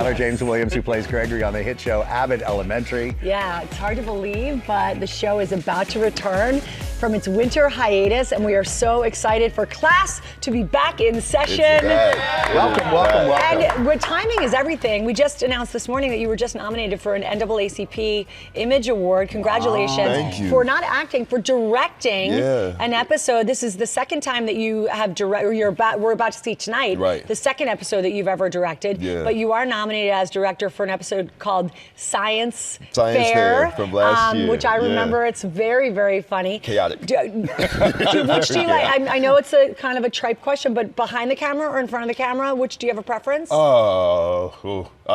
James Williams, who plays Gregory on the hit show Abbott Elementary. Yeah, it's hard to believe, but the show is about to return from its winter hiatus, and we are so excited for class to be back in session. Welcome. And timing is everything. We just announced this morning that you were just nominated for an NAACP Image Award. Congratulations. Thank you. For not acting, for directing an episode. This is the second time that you have we're about to see tonight, the second episode that you've ever directed. But you are nominated as director for an episode called Science Fair from last year. which I remember. It's very, very funny. Chaotic. Which do you like? I know it's a kind of a tripe question, but behind the camera or in front of the camera, which do you have a preference? I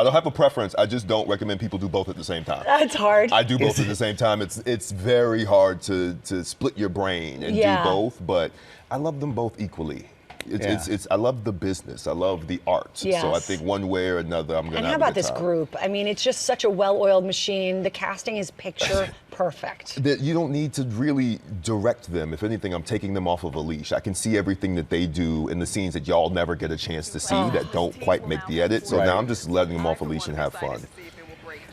don't have a preference. I just don't recommend people do both at the same time. That's hard. I do both at the same time. It's very hard to split your brain and do both, but I love them both equally. I love the business. I love the art. So I think one way or another, I'm gonna. And how about this group? I mean, it's just such a well-oiled machine. The casting is picture perfect. You don't need to really direct them. If anything, I'm taking them off of a leash. I can see everything that they do in the scenes that y'all never get a chance to see that don't quite make the edit. So now I'm just letting them off a leash and have fun.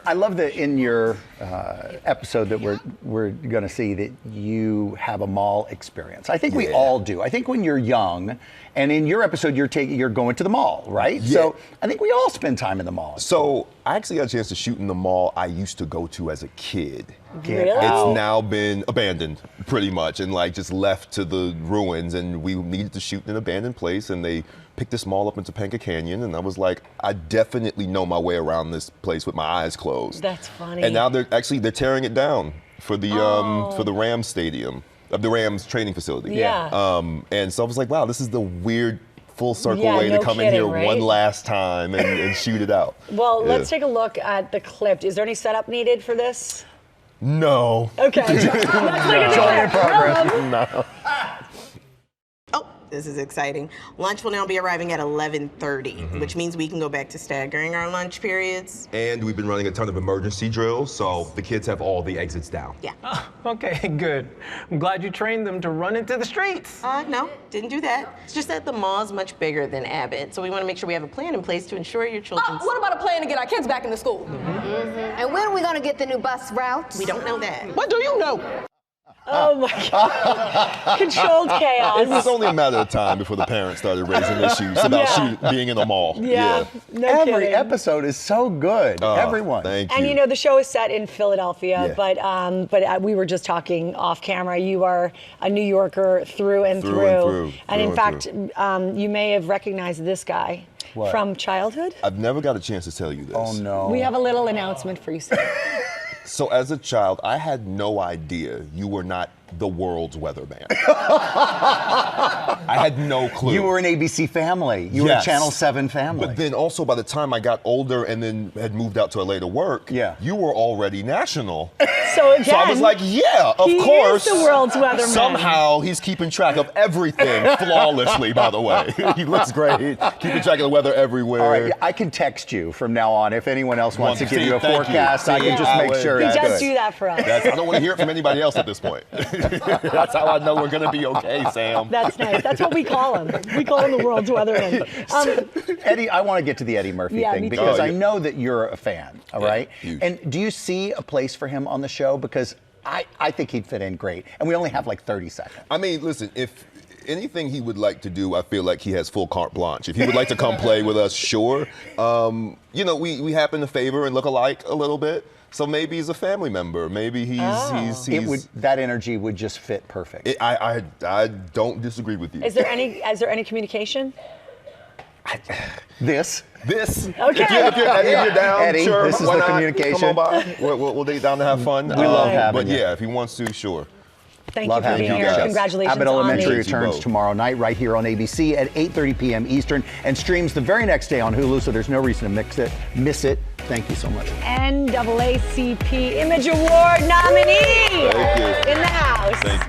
I love that in your episode that we're going to see that you have a mall experience. I think we all do. I think when you're young, and in your episode you're going to the mall, right? So I think we all spend time in the mall. So I actually got a chance to shoot in the mall I used to go to as a kid. Really? It's now been abandoned, pretty much, and like just left to the ruins. And we needed to shoot in an abandoned place, and they picked this mall up in Topanga Canyon, and I was like, I definitely know my way around this place with my eyes closed. That's funny. And now they're tearing it down for the Rams stadium, the Rams training facility. And so I was like, wow, this is the weird full circle way to come in here one last time and shoot it out. Well, let's take a look at the clip. Is there any setup needed for this? No. Okay. It's only in progress. No. This is exciting. Lunch will now be arriving at 11:30, which means we can go back to staggering our lunch periods. And we've been running a ton of emergency drills, so the kids have all the exits down. Yeah. Okay, good. I'm glad you trained them to run into the streets. No, didn't do that. It's just that the mall is much bigger than Abbott, so we want to make sure we have a plan in place to ensure your children's... what about a plan to get our kids back into school? And when are we going to get the new bus routes? We don't know that. What do you know? Oh my God. Controlled chaos. It was only a matter of time before the parents started raising issues about being in a mall. No Every kidding. episode is so good. Everyone. Thank you. And you know, the show is set in Philadelphia, but we were just talking off camera. You are a New Yorker through and through. And in fact, you may have recognized this guy from childhood. I've never got a chance to tell you this. Oh no. We have a little announcement for you, Sam. So as a child, I had no idea you were not the world's weatherman. I had no clue. You were an ABC family. You were a Channel 7 family. But then also by the time I got older and then had moved out to LA to work, you were already national. So again, so I was like, of course. He is the world's weatherman. Somehow he's keeping track of everything flawlessly, by the way. He looks great. Keeping track of the weather everywhere. All right, I can text you from now on. If anyone else wants to give you a forecast, I can just make sure he it's does good. do that for us. I don't want to hear it from anybody else at this point. That's how I know we're going to be okay, Sam. That's nice. That's what we call him. We call him the world's weatherman. Eddie, I want to get to the Eddie Murphy thing because I know that you're a fan, all right? Huge. And do you see a place for him on the show? Because I think he'd fit in great. And we only have like 30 seconds. I mean, listen, if anything he would like to do, I feel like he has full carte blanche. If he would like to come play with us, sure. You know, we happen to favor and look alike a little bit. So maybe he's a family member. Maybe he's that energy would just fit perfect. I don't disagree with you. Is there any communication? This. Okay. If you're down, Eddie, sure. this is the communication. Come on by. We'll date down to have fun. We love having you. But yeah, if he wants to, sure. Thank you for being here. Guys. Congratulations. Abbott Elementary on the returns tomorrow night right here on ABC at 8:30 p.m. Eastern and streams the very next day on Hulu, so there's no reason to miss it. Thank you so much. NAACP Image Award nominee Thank you. in the house. Thank you.